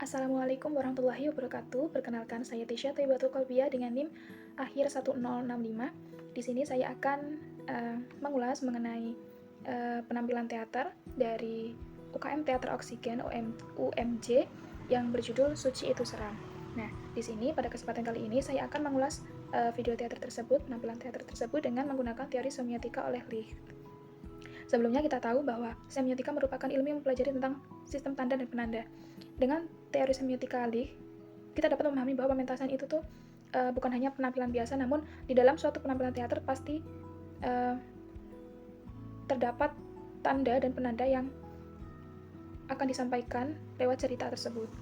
Assalamualaikum warahmatullahi wabarakatuh. Perkenalkan, saya Tisha Thayyibatul Qalbiyah dengan NIM akhir 1065. Di sini saya akan mengulas mengenai penampilan teater dari UKM Teater Oksigen UMJ yang berjudul Suci Itu Seram. Nah, di sini pada kesempatan kali ini saya akan mengulas video teater tersebut, penampilan teater tersebut dengan menggunakan teori semiotika oleh Licht. Sebelumnya kita tahu bahwa semiotika merupakan ilmu yang mempelajari tentang sistem tanda dan penanda. Dengan teori semiotika Licht, kita dapat memahami bahwa pementasan itu tuh bukan hanya penampilan biasa, namun di dalam suatu penampilan teater pasti terdapat tanda dan penanda yang akan disampaikan lewat cerita tersebut.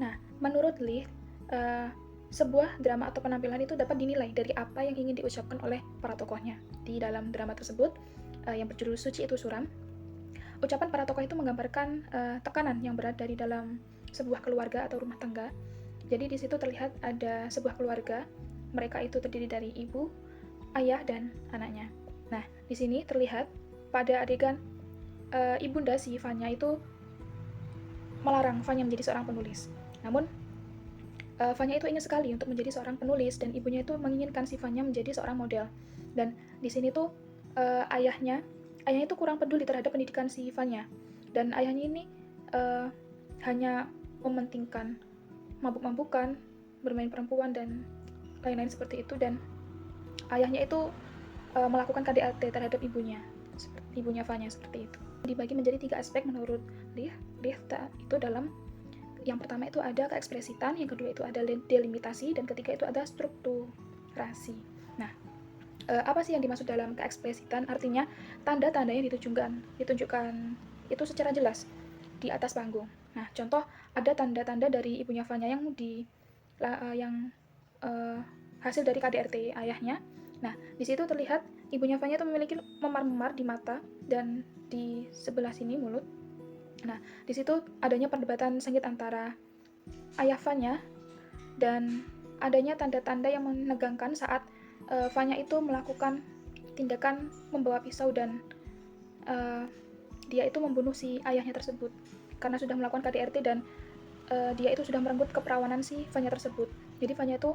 Nah, menurut Licht, sebuah drama atau penampilan itu dapat dinilai dari apa yang ingin diucapkan oleh para tokohnya. Di dalam drama tersebut, yang berjudul Suci Itu Suram, ucapan para tokoh itu menggambarkan tekanan yang berat dari dalam sebuah keluarga atau rumah tangga. Jadi di situ terlihat ada sebuah keluarga, mereka itu terdiri dari ibu, ayah, dan anaknya. Nah, di sini terlihat pada adegan ibunda si Vanya itu melarang Vanya menjadi seorang penulis. Namun Vanya itu ingin sekali untuk menjadi seorang penulis, dan ibunya itu menginginkan si Vanya menjadi seorang model. Dan di sini tuh ayahnya itu kurang peduli terhadap pendidikan si Vanya, dan ayahnya ini hanya mementingkan mabuk-mabukan, bermain perempuan, dan lain-lain seperti itu. Dan ayahnya itu melakukan KDRT terhadap ibunya Vanya seperti itu. Dibagi menjadi 3 aspek menurut Licht itu dalam yang pertama itu ada keekspresitan, yang kedua itu ada delimitasi, dan ketiga itu ada strukturasi. Nah, apa sih yang dimaksud dalam keekspresitan? Artinya tanda-tanda yang ditunjukkan itu secara jelas di atas panggung. Nah, contoh ada tanda-tanda dari ibunya Vanya yang hasil dari KDRT ayahnya. Nah, di situ terlihat ibunya Vanya itu memiliki memar-memar di mata dan di sebelah sini mulut. Nah, di situ adanya perdebatan sengit antara ayah Vanya, dan adanya tanda-tanda yang menegangkan saat Vanya itu melakukan tindakan membawa pisau, dan dia itu membunuh si ayahnya tersebut karena sudah melakukan KDRT, dan dia itu sudah merenggut keperawanan si Vanya tersebut. Jadi Vanya itu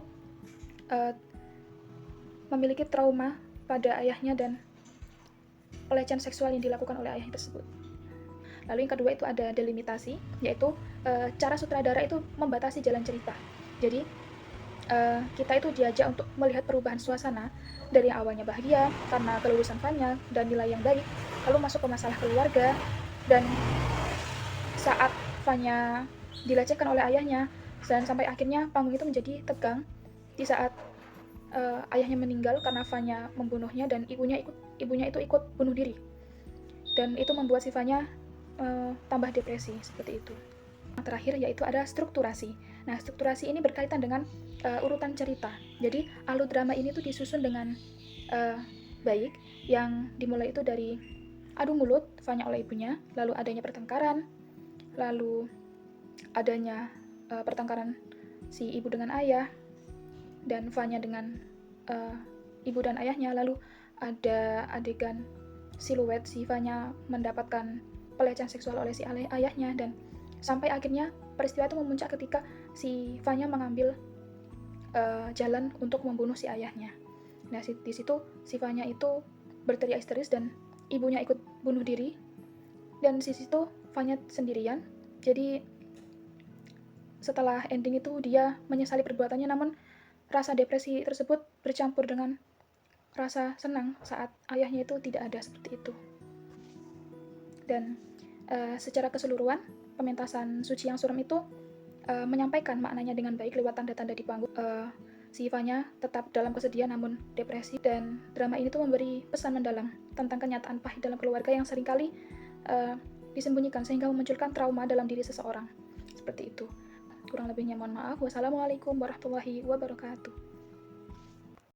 memiliki trauma pada ayahnya dan pelecehan seksual yang dilakukan oleh ayahnya tersebut. Lalu yang kedua itu ada delimitasi, yaitu cara sutradara itu membatasi jalan cerita. Jadi kita itu diajak untuk melihat perubahan suasana dari yang awalnya bahagia karena kelulusan Vanya dan nilai yang baik, lalu masuk ke masalah keluarga, dan saat Vanya dilecehkan oleh ayahnya, dan sampai akhirnya panggung itu menjadi tegang di saat ayahnya meninggal karena Vanya membunuhnya, dan ibunya itu ikut bunuh diri, dan itu membuat si Vanya tambah depresi seperti itu. Yang terakhir yaitu ada strukturasi. Nah, strukturasi ini berkaitan dengan urutan cerita. Jadi alur drama ini tuh disusun dengan baik, yang dimulai itu dari adu mulut Vanya oleh ibunya, lalu adanya pertengkaran, lalu adanya pertengkaran si ibu dengan ayah, dan Vanya dengan ibu dan ayahnya, lalu ada adegan siluet si Vanya mendapatkan pelecehan seksual oleh si ayahnya, dan sampai akhirnya peristiwa itu memuncak ketika si Vanya mengambil jalan untuk membunuh si ayahnya. Nah, di situ si Vanya itu berteriak histeris dan ibunya ikut bunuh diri, dan di situ Vanya sendirian. Jadi setelah ending itu dia menyesali perbuatannya, namun rasa depresi tersebut bercampur dengan rasa senang saat ayahnya itu tidak ada seperti itu. Dan secara keseluruhan pementasan Suci yang Suram itu menyampaikan maknanya dengan baik lewat tanda-tanda di panggung. Si Vanya tetap dalam kesedihan namun depresi, dan drama ini tuh memberi pesan mendalam tentang kenyataan pahit dalam keluarga yang seringkali disembunyikan sehingga memunculkan trauma dalam diri seseorang. Seperti itu. Kurang lebihnya mohon maaf. Wassalamualaikum warahmatullahi wabarakatuh.